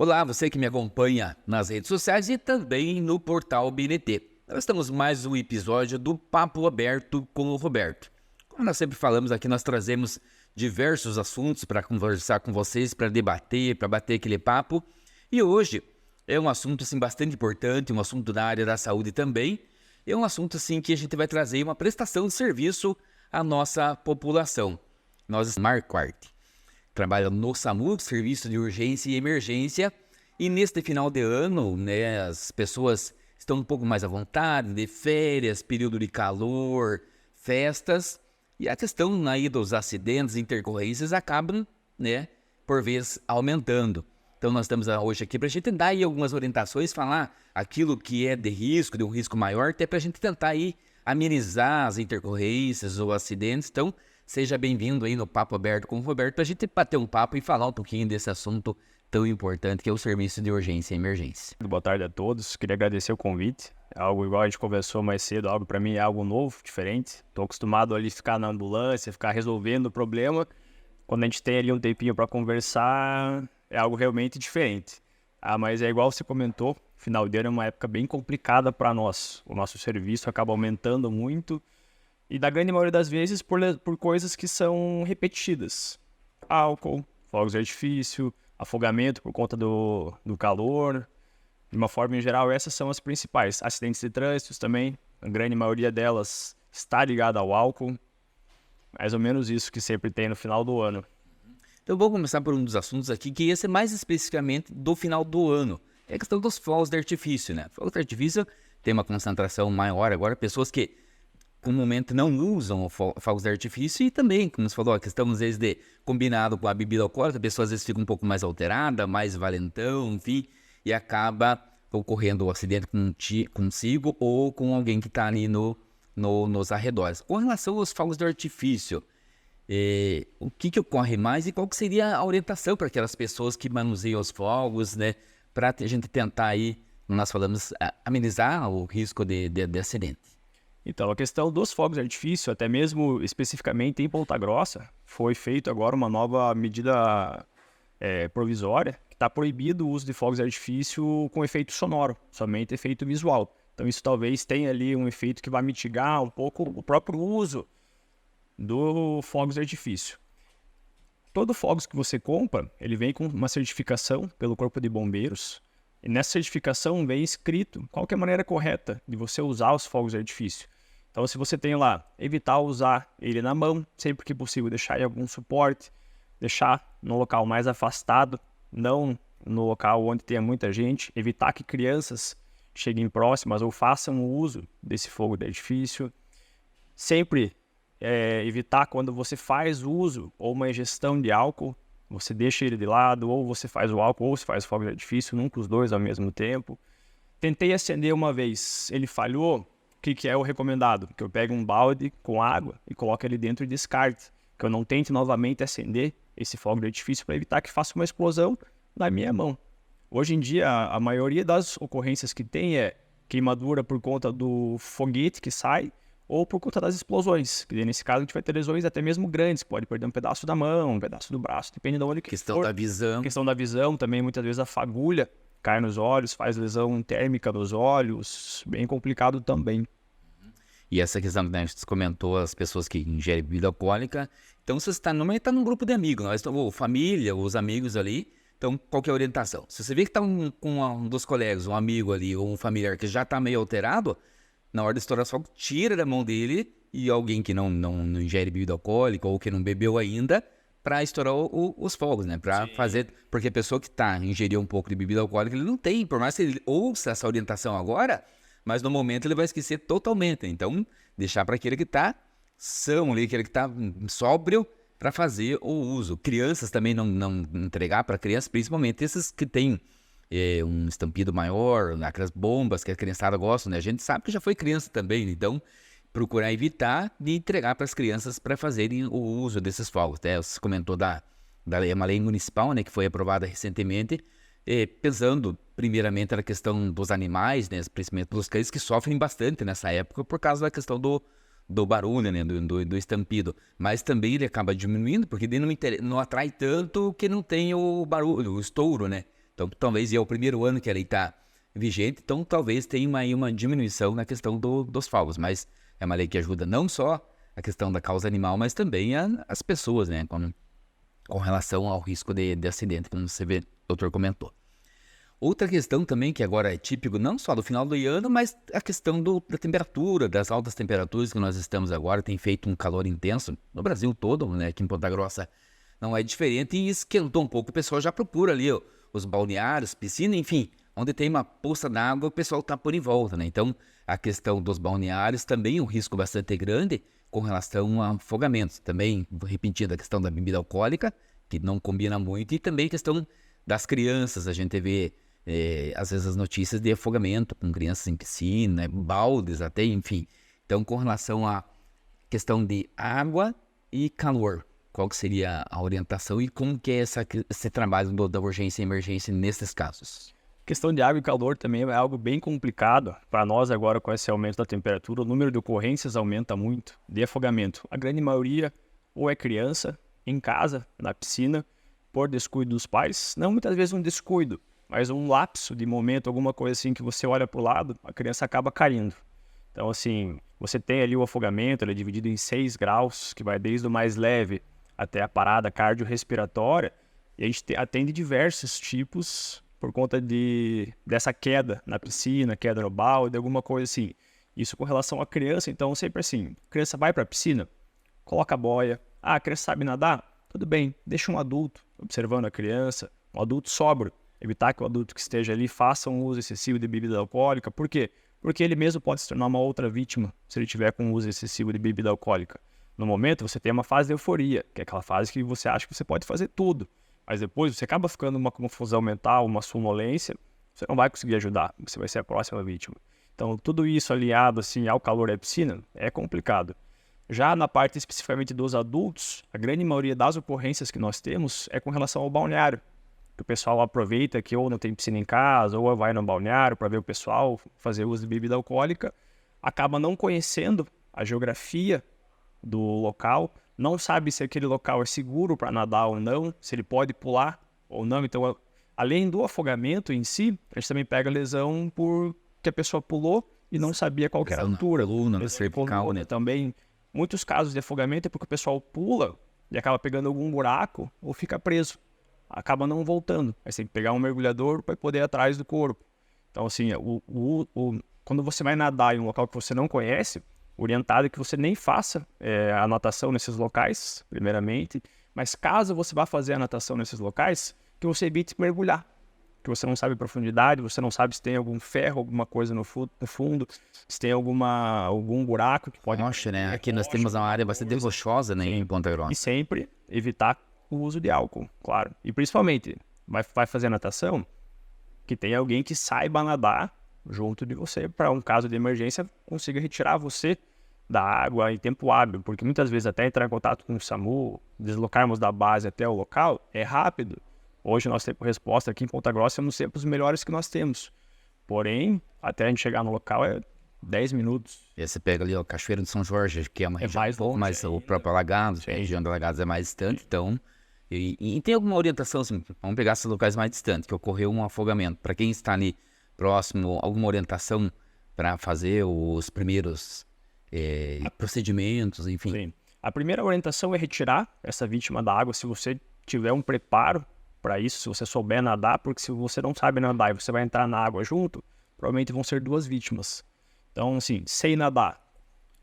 Olá, você que me acompanha nas redes sociais e também no portal BNT. Nós estamos mais um episódio do Papo Aberto com o Roberto. Como nós sempre falamos aqui, nós trazemos diversos assuntos para conversar com vocês, para debater, para bater aquele papo. E hoje é um assunto assim, bastante importante, um assunto da área da saúde também. É um assunto assim, que a gente vai trazer uma prestação de serviço à nossa população. Nós, Marquardt, trabalha no SAMU, Serviço de Urgência e Emergência, e neste final de ano, né, as pessoas estão um pouco mais à vontade, de férias, período de calor, festas, e a questão aí dos acidentes e intercorrências acabam, né, por vez aumentando. Então nós estamos hoje aqui para a gente dar aí algumas orientações, falar aquilo que é de um risco maior, até para a gente tentar aí amenizar as intercorrências ou acidentes. Então, seja bem-vindo aí no Papo Aberto com o Roberto, para a gente bater um papo e falar um pouquinho desse assunto tão importante que é o Serviço de Urgência e Emergência. Boa tarde a todos, queria agradecer o convite. É algo igual a gente conversou mais cedo, algo para mim é algo novo, diferente. Estou acostumado ali a ficar na ambulância, ficar resolvendo o problema. Quando a gente tem ali um tempinho para conversar, é algo realmente diferente. Mas é igual você comentou, final de ano é uma época bem complicada para nós. O nosso serviço acaba aumentando muito. E da grande maioria das vezes por coisas que são repetidas. Álcool, fogos de artifício, afogamento por conta do calor. De uma forma em geral, essas são as principais. Acidentes de trânsito também, a grande maioria delas está ligada ao álcool. Mais ou menos isso que sempre tem no final do ano. Então vou começar por um dos assuntos aqui, que ia ser mais especificamente do final do ano. É a questão dos fogos de artifício, né? Fogos de artifício tem uma concentração maior agora, pessoas que comumente não usam fogos de artifício e também, como você falou, a questão às vezes de combinado com a bebida alcoólica, a pessoa às vezes fica um pouco mais alterada, mais valentão, enfim, e acaba ocorrendo o acidente consigo ou com alguém que está ali nos arredores. Com relação aos fogos de artifício, o que ocorre mais e qual que seria a orientação para aquelas pessoas que manuseiam os fogos, né, para a gente tentar aí, nós falamos, amenizar o risco de acidente? Então, a questão dos fogos de artifício, até mesmo especificamente em Ponta Grossa, foi feito agora uma nova medida provisória, que está proibido o uso de fogos de artifício com efeito sonoro, somente efeito visual. Então isso talvez tenha ali um efeito que vai mitigar um pouco o próprio uso do fogos de artifício. Todo fogos que você compra, ele vem com uma certificação pelo Corpo de Bombeiros, e nessa certificação vem escrito qual que é a maneira correta de você usar os fogos de artifício. Então, se você tem lá, evitar usar ele na mão, sempre que possível deixar em algum suporte, deixar no local mais afastado, não no local onde tenha muita gente, evitar que crianças cheguem próximas ou façam o uso desse fogo de artifício. Sempre evitar quando você faz uso ou uma ingestão de álcool, você deixa ele de lado, ou você faz o álcool ou você faz o fogo de artifício, nunca os dois ao mesmo tempo. Tentei acender uma vez, ele falhou. O que é o recomendado? Que eu pegue um balde com água e coloque ele dentro e descarte. Que eu não tente novamente acender esse fogo de artifício para evitar que faça uma explosão na minha mão. Hoje em dia, a maioria das ocorrências que tem é queimadura por conta do foguete que sai ou por conta das explosões. Que nesse caso a gente vai ter lesões até mesmo grandes, pode perder um pedaço da mão, um pedaço do braço, depende de onde que Questão for. da visão. Questão da visão também, muitas vezes a fagulha cai nos olhos, faz lesão térmica nos olhos, bem complicado também. E essa questão que a gente comentou, as pessoas que ingerem bebida alcoólica, então você está num grupo de amigos, ou família, os amigos ali, então qual que é a orientação? Se você vê que está com um dos colegas, um amigo ali, ou um familiar que já está meio alterado, na hora de estourar fogo, tira da mão dele e alguém que não ingere bebida alcoólica ou que não bebeu ainda, para estourar os fogos, né? Para fazer, porque a pessoa que ingeriu um pouco de bebida alcoólica, ele não tem, por mais que ele ouça essa orientação agora, mas no momento ele vai esquecer totalmente. Então, deixar para aquele que está são ali, aquele que está sóbrio para fazer o uso. Crianças também não entregar para crianças, principalmente esses que têm um estampido maior, aquelas bombas que a criançada gosta, né? A gente sabe que já foi criança também, então procurar evitar de entregar para as crianças para fazerem o uso desses fogos. Você comentou da uma lei municipal, né, que foi aprovada recentemente, pensando primeiramente na questão dos animais, né, principalmente dos cães, que sofrem bastante nessa época por causa da questão do barulho, né, do estampido. Mas também ele acaba diminuindo, porque ele não atrai tanto que não tem o barulho, o estouro, né? Então, talvez é o primeiro ano que a lei está vigente, então talvez tenha aí uma diminuição na questão dos fogos, mas é uma lei que ajuda não só a questão da causa animal, mas também as pessoas, né, com relação ao risco de acidente, como você vê, o doutor comentou. Outra questão também, que agora é típico não só do final do ano, mas a questão da temperatura, das altas temperaturas que nós estamos agora, tem feito um calor intenso no Brasil todo, né? Aqui em Ponta Grossa não é diferente, e esquentou um pouco, o pessoal já procura ali os balneários, piscina, enfim, onde tem uma poça d'água, o pessoal está por em volta, né? Então, a questão dos balneários também é um risco bastante grande com relação a afogamentos. Também, repetindo, a questão da bebida alcoólica, que não combina muito, e também a questão das crianças, a gente vê às vezes as notícias de afogamento com crianças em piscina, baldes até, enfim. Então, com relação à questão de água e calor, qual que seria a orientação e como que é esse trabalho da urgência e emergência nesses casos? Questão de água e calor também é algo bem complicado. Para nós agora, com esse aumento da temperatura, o número de ocorrências aumenta muito de afogamento. A grande maioria ou é criança, em casa, na piscina, por descuido dos pais. Não muitas vezes um descuido, mas um lapso de momento, alguma coisa assim que você olha para o lado, a criança acaba caindo. Então, assim, você tem ali o afogamento, ele é dividido em 6 graus, que vai desde o mais leve até a parada cardiorrespiratória, e a gente atende diversos tipos por conta dessa queda na piscina, queda no balde, alguma coisa assim. Isso com relação à criança, então sempre assim, criança vai para a piscina, coloca a boia, a criança sabe nadar? Tudo bem, deixa um adulto observando a criança, um adulto sóbrio, evitar que o adulto que esteja ali faça um uso excessivo de bebida alcoólica. Por quê? Porque ele mesmo pode se tornar uma outra vítima se ele tiver com um uso excessivo de bebida alcoólica. No momento, você tem uma fase de euforia, que é aquela fase que você acha que você pode fazer tudo. Mas depois você acaba ficando uma confusão mental, uma sonolência, você não vai conseguir ajudar, você vai ser a próxima vítima. Então, tudo isso aliado assim, ao calor da piscina é complicado. Já na parte especificamente dos adultos, a grande maioria das ocorrências que nós temos é com relação ao balneário. Que o pessoal aproveita que ou não tem piscina em casa, ou vai no balneário para ver o pessoal fazer uso de bebida alcoólica, acaba não conhecendo a geografia do local, não sabe se aquele local é seguro para nadar ou não, se ele pode pular ou não. Então, além do afogamento em si, a gente também pega lesão porque a pessoa pulou e não sabia qual era a altura. Coluna, cervical, né? Também, muitos casos de afogamento é porque o pessoal pula e acaba pegando algum buraco ou fica preso. Acaba não voltando. Aí você tem que pegar um mergulhador para poder ir atrás do corpo. Então, assim, quando você vai nadar em um local que você não conhece, orientado é que você nem faça a natação nesses locais, primeiramente. Mas caso você vá fazer a natação nesses locais, que você evite mergulhar. Que você não sabe a profundidade, você não sabe se tem algum ferro, alguma coisa no fundo, se tem algum buraco que pode... Rocha, né? Aqui nós temos uma área bastante rochosa, né, em Ponta Grossa. E sempre evitar o uso de álcool, claro. E principalmente, vai fazer natação, que tenha alguém que saiba nadar junto de você, para um caso de emergência, consiga retirar você da água em tempo hábil, porque muitas vezes até entrar em contato com o SAMU, deslocarmos da base até o local, é rápido. Hoje nosso tempo de resposta aqui em Ponta Grossa é um dos tempos melhores que nós temos. Porém, até a gente chegar no local é 10 minutos. E aí você pega ali a Cachoeira de São Jorge, que é uma região mais longe, mas o próprio Alagados, a região do Alagados é mais distante, então... E tem alguma orientação, assim, vamos pegar esses locais mais distantes, que ocorreu um afogamento. Para quem está ali próximo, alguma orientação para fazer os primeiros procedimentos, enfim? Sim. A primeira orientação é retirar essa vítima da água se você tiver um preparo para isso, se você souber nadar, porque se você não sabe nadar e você vai entrar na água junto, provavelmente vão ser 2 vítimas. Então, assim, sem nadar,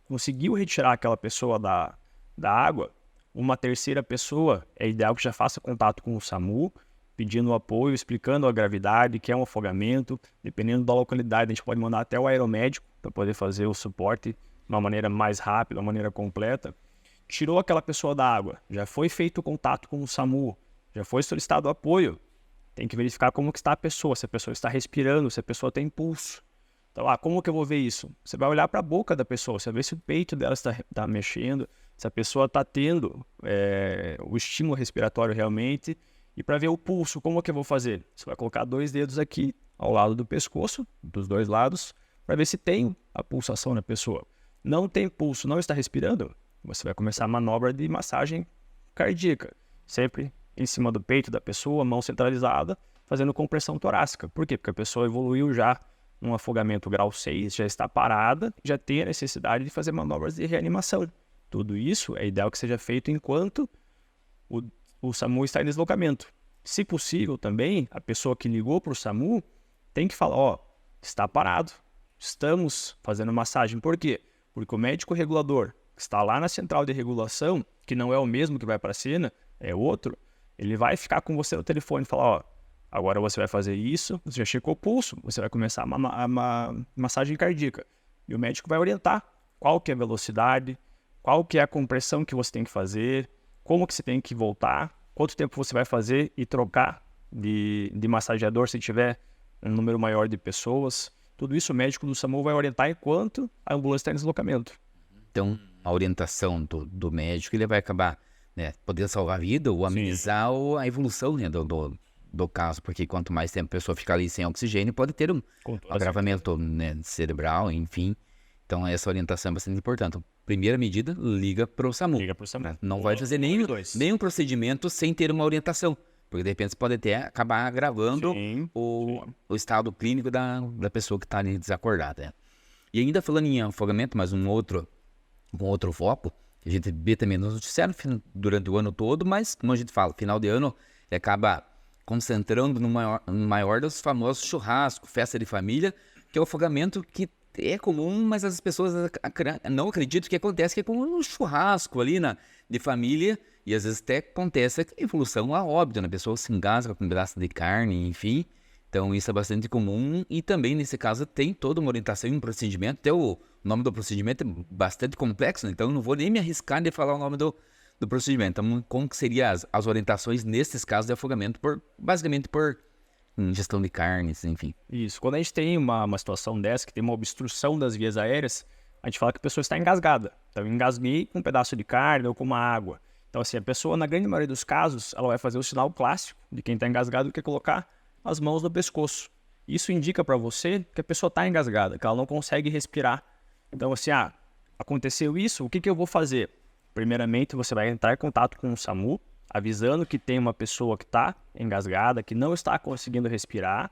conseguiu retirar aquela pessoa da água, uma terceira pessoa, é ideal que já faça contato com o SAMU, pedindo apoio, explicando a gravidade, que é um afogamento. Dependendo da localidade, a gente pode mandar até o aeromédico para poder fazer o suporte de uma maneira mais rápida, de uma maneira completa. Tirou aquela pessoa da água, já foi feito contato com o SAMU, já foi solicitado apoio. Tem que verificar como que está a pessoa, se a pessoa está respirando, se a pessoa tem pulso. Então, como que eu vou ver isso? Você vai olhar para a boca da pessoa, você vai ver se o peito dela está mexendo, se a pessoa está tendo o estímulo respiratório realmente. E para ver o pulso, como que eu vou fazer? Você vai colocar 2 dedos aqui ao lado do pescoço, dos 2 lados, para ver se tem a pulsação na pessoa. Não tem pulso, não está respirando, você vai começar a manobra de massagem cardíaca. Sempre em cima do peito da pessoa, mão centralizada, fazendo compressão torácica. Por quê? Porque a pessoa evoluiu já num afogamento grau 6, já está parada, já tem a necessidade de fazer manobras de reanimação. Tudo isso é ideal que seja feito enquanto o SAMU está em deslocamento. Se possível também, a pessoa que ligou para o SAMU tem que falar, ó, está parado, estamos fazendo massagem. Por quê? Porque o médico regulador que está lá na central de regulação, que não é o mesmo que vai para a cena, é outro, ele vai ficar com você no telefone e falar, ó, agora você vai fazer isso, você já checou o pulso, você vai começar uma massagem cardíaca. E o médico vai orientar qual que é a velocidade, qual que é a compressão que você tem que fazer, como que você tem que voltar, quanto tempo você vai fazer e trocar de massageador se tiver um número maior de pessoas. Tudo isso o médico do SAMU vai orientar enquanto a ambulância está em deslocamento. Então, a orientação do médico, ele vai acabar, né, podendo salvar a vida ou amenizar a evolução, né, do caso, porque quanto mais tempo a pessoa ficar ali sem oxigênio, pode ter um agravamento, né, cerebral, enfim. Então, essa orientação é bastante importante. Primeira medida, liga para o SAMU. Liga para o SAMU. Não vai fazer nenhum procedimento sem ter uma orientação, porque de repente você pode até acabar agravando o estado clínico da pessoa que está ali desacordada. Né? E ainda falando em afogamento, mas um outro foco, que a gente vê também no noticiário durante o ano todo, mas como a gente fala, final de ano, ele acaba concentrando no maior dos famosos churrascos, festa de família, que é o afogamento que é comum, mas as pessoas não acreditam que acontece, que é como um churrasco ali de família, e às vezes até acontece a evolução a óbito, né? A pessoa se engasga com um pedaço de carne, enfim. Então isso é bastante comum e também nesse caso tem toda uma orientação e um procedimento, até o nome do procedimento é bastante complexo, né? Então eu não vou nem me arriscar de falar o nome do procedimento. Então como que seriam as orientações nesses casos de afogamento, basicamente por ingestão de carnes, enfim. Isso. Quando a gente tem uma situação dessa, que tem uma obstrução das vias aéreas, a gente fala que a pessoa está engasgada. Então, eu engasguei com um pedaço de carne ou com uma água. Então, assim, a pessoa, na grande maioria dos casos, ela vai fazer o sinal clássico de quem está engasgado, que é colocar as mãos no pescoço. Isso indica para você que a pessoa está engasgada, que ela não consegue respirar. Então, assim, aconteceu isso, o que eu vou fazer? Primeiramente, você vai entrar em contato com o SAMU, avisando que tem uma pessoa que está engasgada, que não está conseguindo respirar.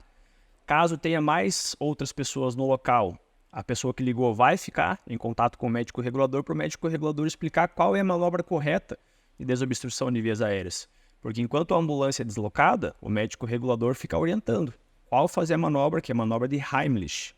Caso tenha mais outras pessoas no local, a pessoa que ligou vai ficar em contato com o médico regulador para o médico regulador explicar qual é a manobra correta de desobstrução de vias aéreas. Porque enquanto a ambulância é deslocada, o médico regulador fica orientando qual fazer a manobra, que é a manobra de Heimlich,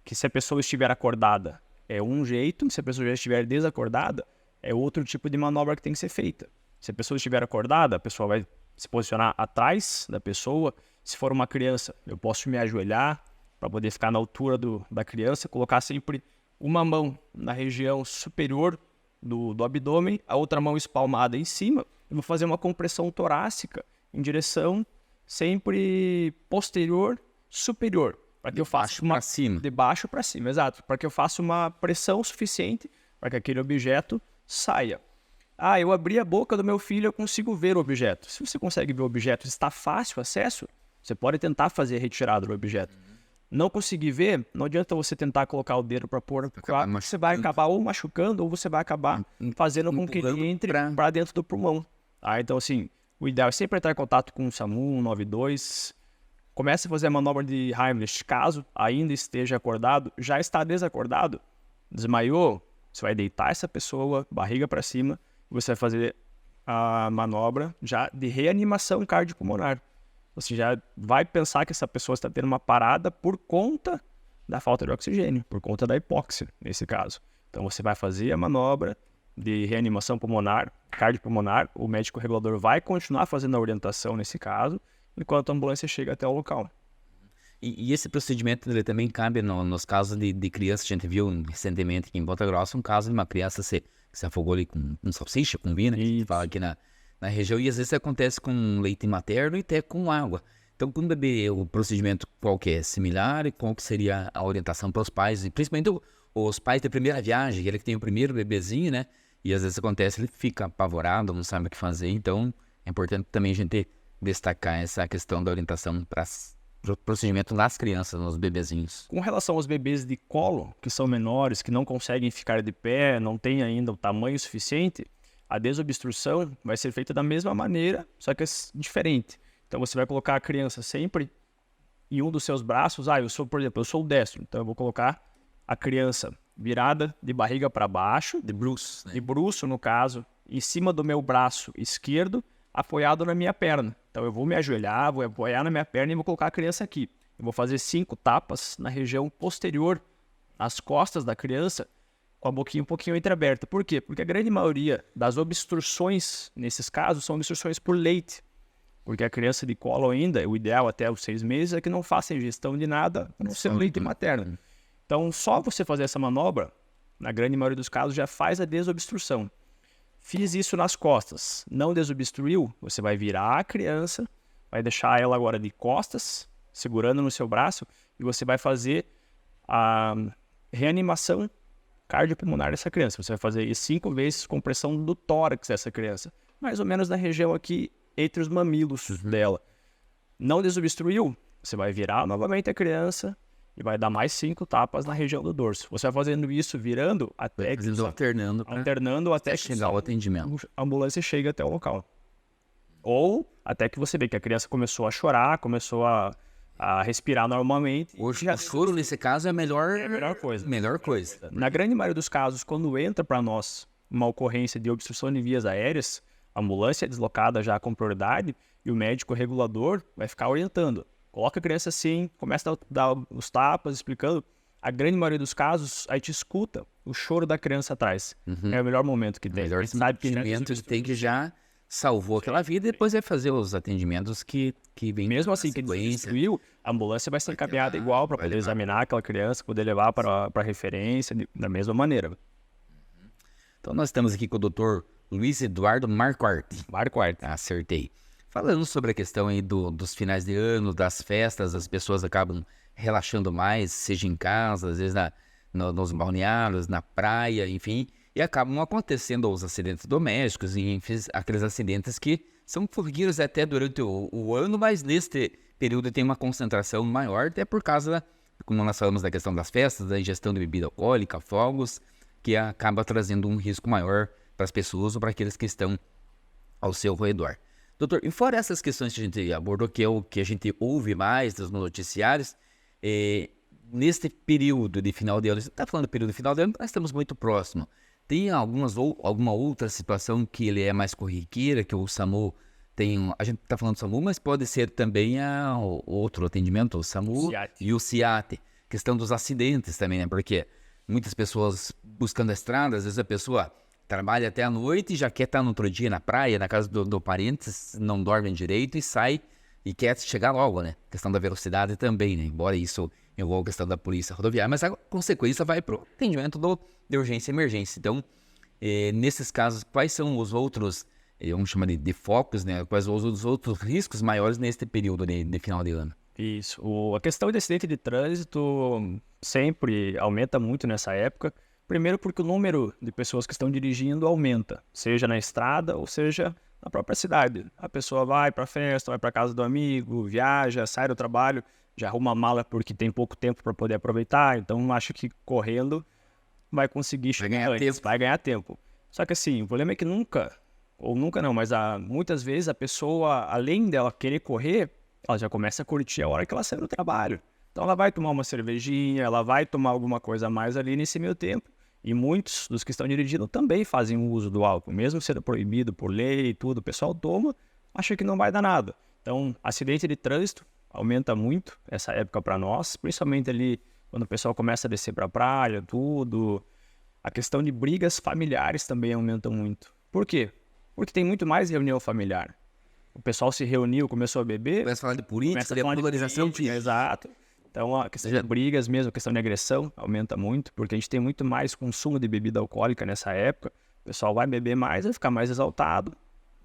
que se a pessoa estiver acordada é um jeito, se a pessoa já estiver desacordada, é outro tipo de manobra que tem que ser feita. Se a pessoa estiver acordada, a pessoa vai se posicionar atrás da pessoa. Se for uma criança, eu posso me ajoelhar para poder ficar na altura da criança, colocar sempre uma mão na região superior do abdômen, a outra mão espalmada em cima. Eu vou fazer uma compressão torácica em direção sempre posterior, superior, para que eu faça de baixo para cima, exato, para que eu faça uma pressão suficiente para que aquele objeto saia. Eu abri a boca do meu filho, eu consigo ver o objeto. Se você consegue ver o objeto, está fácil o acesso, você pode tentar fazer a retirada do objeto. Não conseguir ver, não adianta você tentar colocar o dedo para pôr, você vai acabar ou machucando ou você vai acabar fazendo com que ele entre para dentro do pulmão. Então, assim, o ideal é sempre entrar em contato com o SAMU 192, comece a fazer a manobra de Heimlich, caso ainda esteja acordado, já está desacordado, desmaiou, você vai deitar essa pessoa, barriga para cima, você vai fazer a manobra já de reanimação cardiopulmonar. Você já vai pensar que essa pessoa está tendo uma parada por conta da falta de oxigênio, por conta da hipóxia, nesse caso. Então, você vai fazer a manobra de reanimação pulmonar, cardiopulmonar, o médico regulador vai continuar fazendo a orientação nesse caso, enquanto a ambulância chega até o local. E esse procedimento ele também cabe nos casos de crianças. A gente viu recentemente aqui em Ponta Grossa um caso de uma criança que se afogou ali com salsicha, com vinho, né? Que a gente fala aqui na região, e às vezes acontece com leite materno e até com água. Então, com o bebê, o procedimento qual que é similar e qual que seria a orientação para os pais, e principalmente os pais da primeira viagem, aquele que tem o primeiro bebezinho, né? E às vezes acontece, ele fica apavorado, não sabe o que fazer. Então, é importante também a gente destacar essa questão da orientação para o procedimento nas crianças, nos bebezinhos. Com relação aos bebês de colo, que são menores, que não conseguem ficar de pé, não têm ainda o tamanho suficiente, a desobstrução vai ser feita da mesma maneira, só que é diferente. Então você vai colocar a criança sempre em um dos seus braços. Por exemplo, eu sou o destro, então eu vou colocar a criança virada de barriga para baixo, De Bruce, né? de bruço no caso, em cima do meu braço esquerdo, apoiado na minha perna. Então eu vou me ajoelhar, vou apoiar na minha perna e vou colocar a criança aqui. Eu vou fazer 5 tapas na região posterior, nas costas da criança, com a boquinha um pouquinho entreaberta. Por quê? Porque a grande maioria das obstruções, nesses casos, são obstruções por leite. Porque a criança de colo ainda, o ideal até os 6 meses, é que não faça ingestão de nada, a não ser leite materno. Então, só você fazer essa manobra, na grande maioria dos casos, já faz a desobstrução. Fiz isso nas costas, não desobstruiu, você vai virar a criança, vai deixar ela agora de costas, segurando no seu braço, e você vai fazer a reanimação cardiopulmonar dessa criança. Você vai fazer isso 5 vezes com pressão do tórax dessa criança, mais ou menos na região aqui entre os mamilos dela. Não desobstruiu, você vai virar novamente a criança e vai dar mais 5 tapas na região do dorso. Você vai fazendo isso virando até que alternando até que chegar ao atendimento. A ambulância chega até o local. Ou até que você vê que a criança começou a chorar, começou a respirar normalmente. Hoje, o choro, nesse caso, é a melhor coisa. Melhor coisa. Na grande maioria dos casos, quando entra para nós uma ocorrência de obstrução de vias aéreas, a ambulância é deslocada já com prioridade e o médico regulador vai ficar orientando. Coloca a criança assim, começa a dar os tapas, explicando. A grande maioria dos casos, a gente escuta o choro da criança atrás. É o melhor momento que tem. O melhor atendimento tem que já salvou aquela vida e depois vai fazer os atendimentos que vem. Mesmo assim, que destruiu, a ambulância vai ser encaminhada igual para poder examinar aquela criança, poder levar para referência da mesma maneira. Então nós estamos aqui com o Dr. Luiz Eduardo Marquardt. Acertei. Falando sobre a questão aí dos finais de ano, das festas, as pessoas acabam relaxando mais, seja em casa, às vezes nos balneários, na praia, enfim, e acabam acontecendo os acidentes domésticos, e enfim, aqueles acidentes que são corriqueiros até durante o ano, mas neste período tem uma concentração maior, até por causa, como nós falamos da questão das festas, da ingestão de bebida alcoólica, fogos, que acaba trazendo um risco maior para as pessoas ou para aqueles que estão ao seu redor. Doutor, e fora essas questões que a gente abordou, que é o que a gente ouve mais nos noticiários, neste período de final de ano, você está falando do período de final de ano, nós estamos muito próximos. Tem alguma outra situação que ele é mais corriqueira, que o SAMU tem... A gente está falando do SAMU, mas pode ser também outro atendimento, o SAMU e o CIAT. Questão dos acidentes também, né? Porque muitas pessoas buscando a estrada, às vezes a pessoa trabalha até a noite e já quer estar no outro dia na praia, na casa do parente, não dorme direito e sai e quer chegar logo, né? Questão da velocidade também, né? Embora isso envolva a questão da polícia rodoviária, mas a consequência vai para o atendimento de urgência e emergência. Então, nesses casos, quais são os outros, vamos chamar de focos, né? Quais são os outros riscos maiores neste período de final de ano? Isso. A questão de acidente de trânsito sempre aumenta muito nessa época. Primeiro porque o número de pessoas que estão dirigindo aumenta, seja na estrada ou seja na própria cidade. A pessoa vai para a festa, vai para a casa do amigo, viaja, sai do trabalho, já arruma a mala porque tem pouco tempo para poder aproveitar, então acho que correndo vai conseguir chegar antes, vai ganhar tempo. Só que assim, o problema é que muitas vezes a pessoa, além dela querer correr, ela já começa a curtir a hora que ela sai do trabalho. Então ela vai tomar uma cervejinha, ela vai tomar alguma coisa a mais ali nesse meio tempo. E muitos dos que estão dirigindo também fazem o uso do álcool, mesmo sendo proibido por lei e tudo, o pessoal toma, acha que não vai dar nada. Então, acidente de trânsito aumenta muito essa época para nós, principalmente ali quando o pessoal começa a descer para a praia, tudo. A questão de brigas familiares também aumenta muito. Por quê? Porque tem muito mais reunião familiar. O pessoal se reuniu, começou a beber. Começa a falar de política, de polarização. Exato. Então, a questão de brigas mesmo, a questão de agressão aumenta muito, porque a gente tem muito mais consumo de bebida alcoólica nessa época. O pessoal vai beber mais, vai ficar mais exaltado,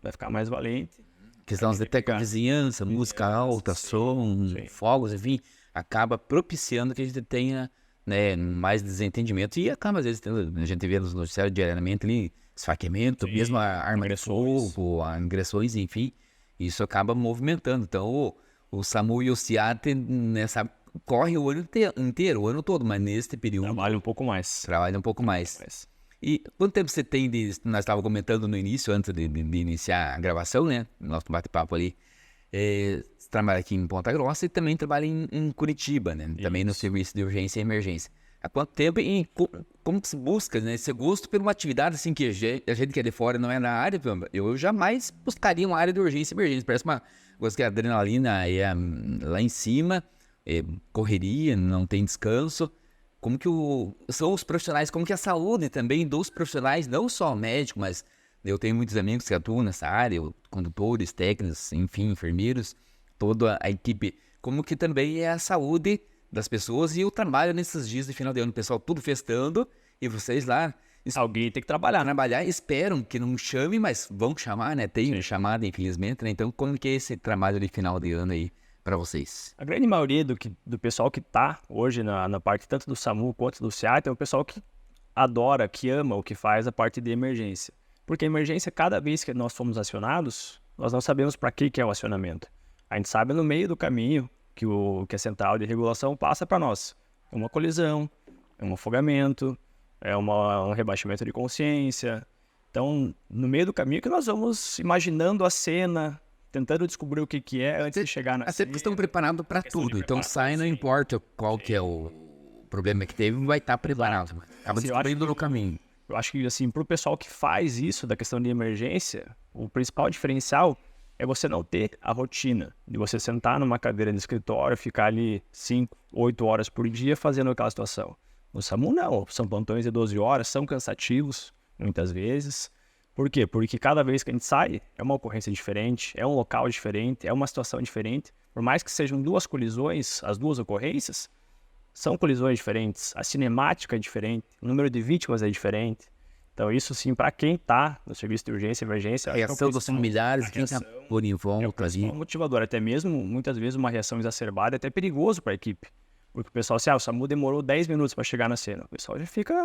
vai ficar mais valente. Questão até com a vizinhança, música alta, som, fogos, enfim, acaba propiciando que a gente tenha, né, mais desentendimento e acaba, às vezes, a gente vê nos noticiários diariamente ali, esfaqueamento, mesmo a arma de fogo, agressões, enfim, isso acaba movimentando. Então, o SAMU e o CIAT nessa... corre o ano inteiro, o ano todo, mas neste período... Trabalha um pouco mais. E quanto tempo você tem nós estávamos comentando no início, antes de iniciar a gravação, né? Nosso bate-papo ali. Você trabalha aqui em Ponta Grossa e também trabalha em Curitiba, né? Também no serviço de urgência e emergência. Há quanto tempo e como que se busca, né? Esse gosto por uma atividade assim que a gente que é de fora não é na área, eu jamais buscaria uma área de urgência e emergência. Parece uma coisa que a adrenalina é lá em cima, correria, não tem descanso. Como que são os profissionais, como que a saúde também dos profissionais, não só médico, mas eu tenho muitos amigos que atuam nessa área, condutores, técnicos, enfim, enfermeiros, toda a equipe, como que também é a saúde das pessoas e o trabalho nesses dias de final de ano, o pessoal tudo festando e vocês lá Alguém tem que trabalhar, né? esperam que não chame, mas vão chamar, né? Tem chamada, infelizmente, né? Então, como que é esse trabalho de final de ano aí para vocês? A grande maioria do pessoal que tá hoje na parte tanto do SAMU quanto do SEAT é o pessoal que adora, que ama o que faz a parte de emergência. Porque a emergência, cada vez que nós fomos acionados, nós não sabemos para que é o acionamento. A gente sabe no meio do caminho que a central de regulação passa para nós. É uma colisão, é um afogamento, é um rebaixamento de consciência. Então, no meio do caminho que nós vamos imaginando a cena, tentando descobrir o que é antes de chegar na Até porque cena. estão preparados para tudo. Então sai, não importa qual que é o problema que teve, vai estar preparado. Acaba descobrindo no caminho. Eu acho que, assim, para o pessoal que faz isso, da questão de emergência, o principal diferencial é você não ter a rotina de você sentar numa cadeira de escritório, ficar ali 5, 8 horas por dia fazendo aquela situação. No SAMU, não. São plantões de 12 horas, são cansativos, muitas vezes. Por quê? Porque cada vez que a gente sai, é uma ocorrência diferente, é um local diferente, é uma situação diferente. Por mais que sejam duas colisões, as duas ocorrências, são colisões diferentes, a cinemática é diferente, o número de vítimas é diferente. Então isso sim, para quem está no serviço de urgência e emergência... A reação dos familiares, quem está por em volta ali. É um motivador, até mesmo, muitas vezes, uma reação exacerbada é até perigoso para a equipe. Porque o pessoal, o SAMU demorou 10 minutos para chegar na cena. O pessoal já fica...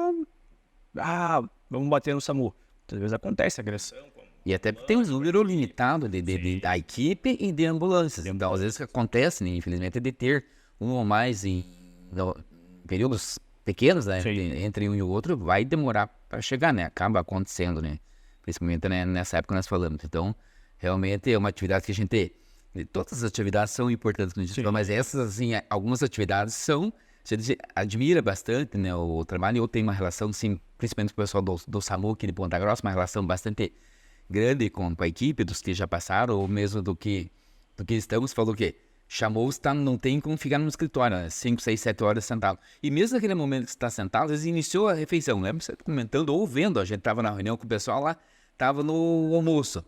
vamos bater no SAMU. Muitas vezes acontece agressão. E até tem um número limitado da equipe e de ambulâncias. Então, às vezes, o que acontece, né, infelizmente, é de ter um ou mais em períodos pequenos, né? Entre um e o outro, vai demorar para chegar, né? Acaba acontecendo, né? Principalmente, né, nessa época que nós falamos. Então, realmente é uma atividade que a gente... Todas as atividades são importantes, mas essas, assim, algumas atividades são... A gente admira bastante, né, o trabalho. Eu tenho uma relação, assim, principalmente com o pessoal do SAMU aqui de Ponta Grossa, uma relação bastante grande com a equipe, dos que já passaram, ou mesmo do que estamos. Falou que chamou, não tem como ficar no escritório, né? 5, 6, 7 horas sentado. E mesmo naquele momento que você está sentado, às vezes iniciou a refeição, né? Você comentando ou vendo, a gente estava na reunião com o pessoal lá, estava no almoço.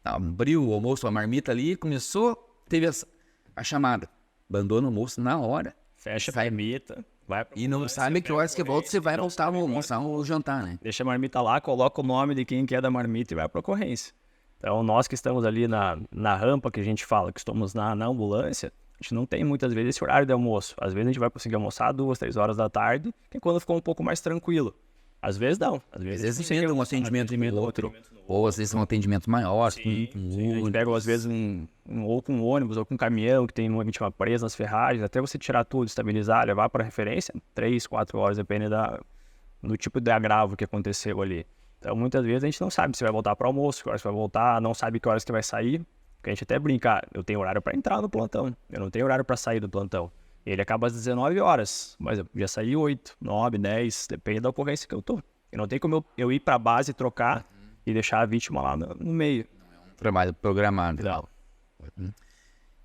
Abriu o almoço, a marmita ali, começou, teve a chamada. Abandona o almoço na hora. Fecha a marmita. E não sabe que horas que volta você vai almoçar ou jantar, né? Deixa a marmita lá, coloca o nome de quem quer da marmita e vai para a ocorrência. Então, nós que estamos ali na rampa, que a gente fala, que estamos na ambulância, a gente não tem muitas vezes esse horário de almoço. Às vezes a gente vai conseguir almoçar 2, 3 horas da tarde, que é quando ficou um pouco mais tranquilo. Às vezes não. Às vezes tem um atendimento no outro, ou às vezes um atendimento maior. Sim, a gente pega às vezes ou com um ônibus ou com um caminhão que tem uma vítima presa nas ferragens, até você tirar tudo, estabilizar, levar para referência, 3, 4 horas, depende do tipo de agravo que aconteceu ali. Então muitas vezes a gente não sabe se vai voltar para o almoço, que horas vai voltar, não sabe que horas que vai sair, porque a gente até brinca, eu tenho horário para entrar no plantão, eu não tenho horário para sair do plantão. Ele acaba às 19 horas, mas eu já saí 8, 9, 10, depende da ocorrência que eu tô. Eu não tenho como eu ir para a base, trocar e deixar a vítima lá no meio. É um trabalho programado. Não.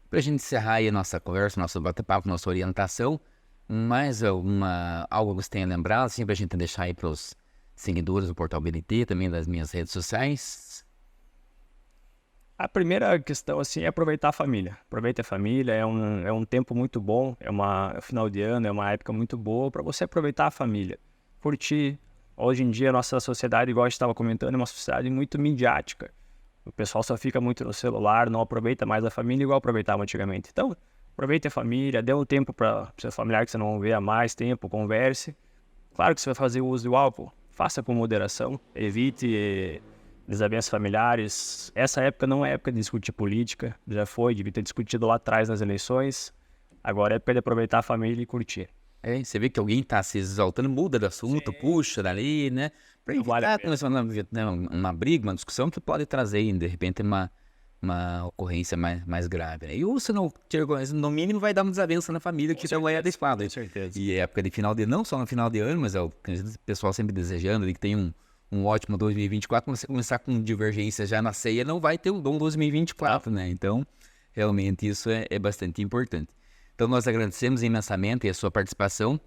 Para a gente encerrar aí a nossa conversa, nosso bate-papo, nossa orientação, mais algo que você tenha lembrado, assim, para a gente deixar aí para os seguidores do Portal BNT, também das minhas redes sociais? A primeira questão, assim, é aproveitar a família. Aproveita a família, é um tempo muito bom, é um final de ano, é uma época muito boa para você aproveitar a família. Curtir. Hoje em dia, a nossa sociedade, igual a gente estava comentando, é uma sociedade muito midiática. O pessoal só fica muito no celular, não aproveita mais a família igual aproveitava antigamente. Então, aproveite a família, dê um tempo para seu familiar que você não vê há mais tempo, converse. Claro que você vai fazer o uso do álcool, faça com moderação, evite desavenças familiares. Essa época não é época de discutir política, já foi, devia ter discutido lá atrás nas eleições. Agora é época de aproveitar a família e curtir. Você vê que alguém está se exaltando, muda de assunto, puxa dali, né? Para evitar uma briga, uma discussão que pode trazer, de repente, uma uma ocorrência mais grave, né? E o sinal, no mínimo, vai dar uma desavença na família, que não é adequado. Com certeza. E época de final de ano, não só no final de ano, mas o pessoal sempre desejando ali que tem um ótimo 2024. Quando você começar com divergência já na ceia, não vai ter um bom 2024, né? Então, realmente, isso é bastante importante. Então, nós agradecemos imensamente a sua participação,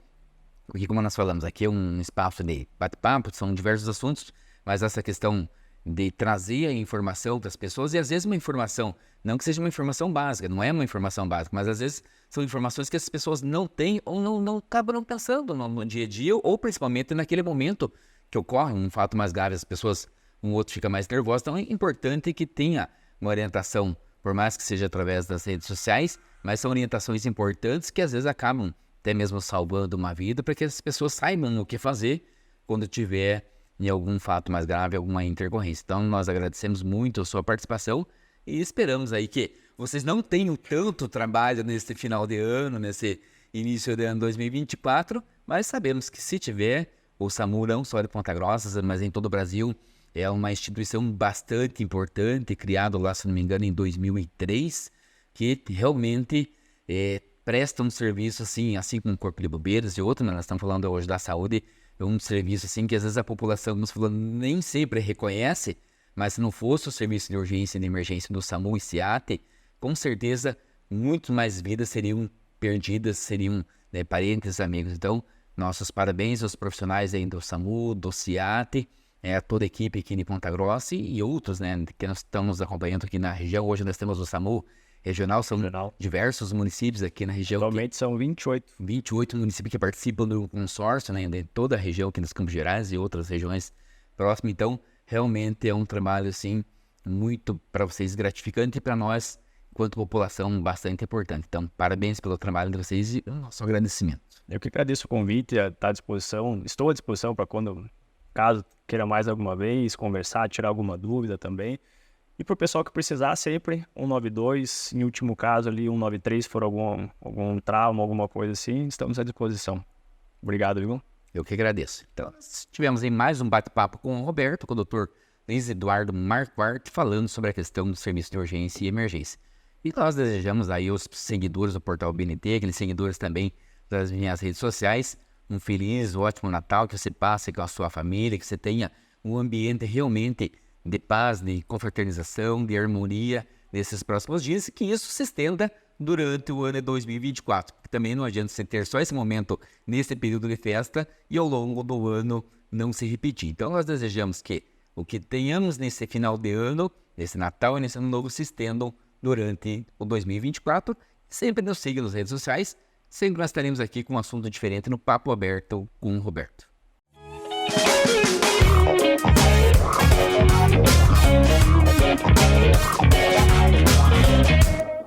porque, como nós falamos, aqui é um espaço de bate-papo, são diversos assuntos, mas essa questão de trazer a informação para as pessoas, e às vezes uma informação, não que seja uma informação básica, não é uma informação básica, mas às vezes são informações que as pessoas não têm ou não acabam pensando no dia a dia, ou principalmente naquele momento que ocorre um fato mais grave, as pessoas, um outro fica mais nervoso. Então é importante que tenha uma orientação, por mais que seja através das redes sociais, mas são orientações importantes que às vezes acabam até mesmo salvando uma vida, para que as pessoas saibam o que fazer quando tiver em algum fato mais grave, alguma intercorrência. Então, nós agradecemos muito a sua participação e esperamos aí que vocês não tenham tanto trabalho nesse final de ano, nesse início de ano 2024, mas sabemos que se tiver, o SAMU não só de Ponta Grossa, mas em todo o Brasil, é uma instituição bastante importante, criada lá, se não me engano, em 2003, que realmente presta um serviço assim como o Corpo de Bombeiros e outros, mas nós estamos falando hoje da saúde, é um serviço assim que às vezes a população, nos falando, nem sempre reconhece, mas se não fosse o serviço de urgência e de emergência do SAMU e SEAT, com certeza muito mais vidas seriam perdidas, seriam parentes, amigos. Então, nossos parabéns aos profissionais aí do SAMU, do SEAT, a toda a equipe aqui de Ponta Grossa e outros, né, que nós estamos acompanhando aqui na região. Hoje nós temos o SAMU regional, são diversos municípios aqui na região. Atualmente são 28. 28 municípios que participam do consórcio, né, de toda a região aqui nos Campos Gerais e outras regiões próximas. Então, realmente é um trabalho, assim, muito para vocês gratificante e para nós, enquanto população, bastante importante. Então, parabéns pelo trabalho de vocês e o nosso agradecimento. Eu que agradeço o convite, estou à disposição para quando, caso queira mais alguma vez, conversar, tirar alguma dúvida também. E para o pessoal que precisar, sempre 192, em último caso ali 193, se for algum trauma, alguma coisa assim, estamos à disposição. Obrigado, viu? Eu que agradeço. Então, nós tivemos aí mais um bate-papo com o Roberto, com o Dr. Luiz Eduardo Marquardt, falando sobre a questão do serviço de urgência e emergência. E nós desejamos aí aos seguidores do Portal BNT, aqueles seguidores também das minhas redes sociais, um feliz, ótimo Natal, que você passe com a sua família, que você tenha um ambiente realmente de paz, de confraternização, de harmonia nesses próximos dias, e que isso se estenda durante o ano de 2024. Porque também não adianta você ter só esse momento nesse período de festa e ao longo do ano não se repetir. Então nós desejamos que o que tenhamos nesse final de ano, nesse Natal e nesse ano novo, se estendam durante o 2024. Sempre nos siga nas redes sociais, sempre nós estaremos aqui com um assunto diferente no Papo Aberto com o Roberto.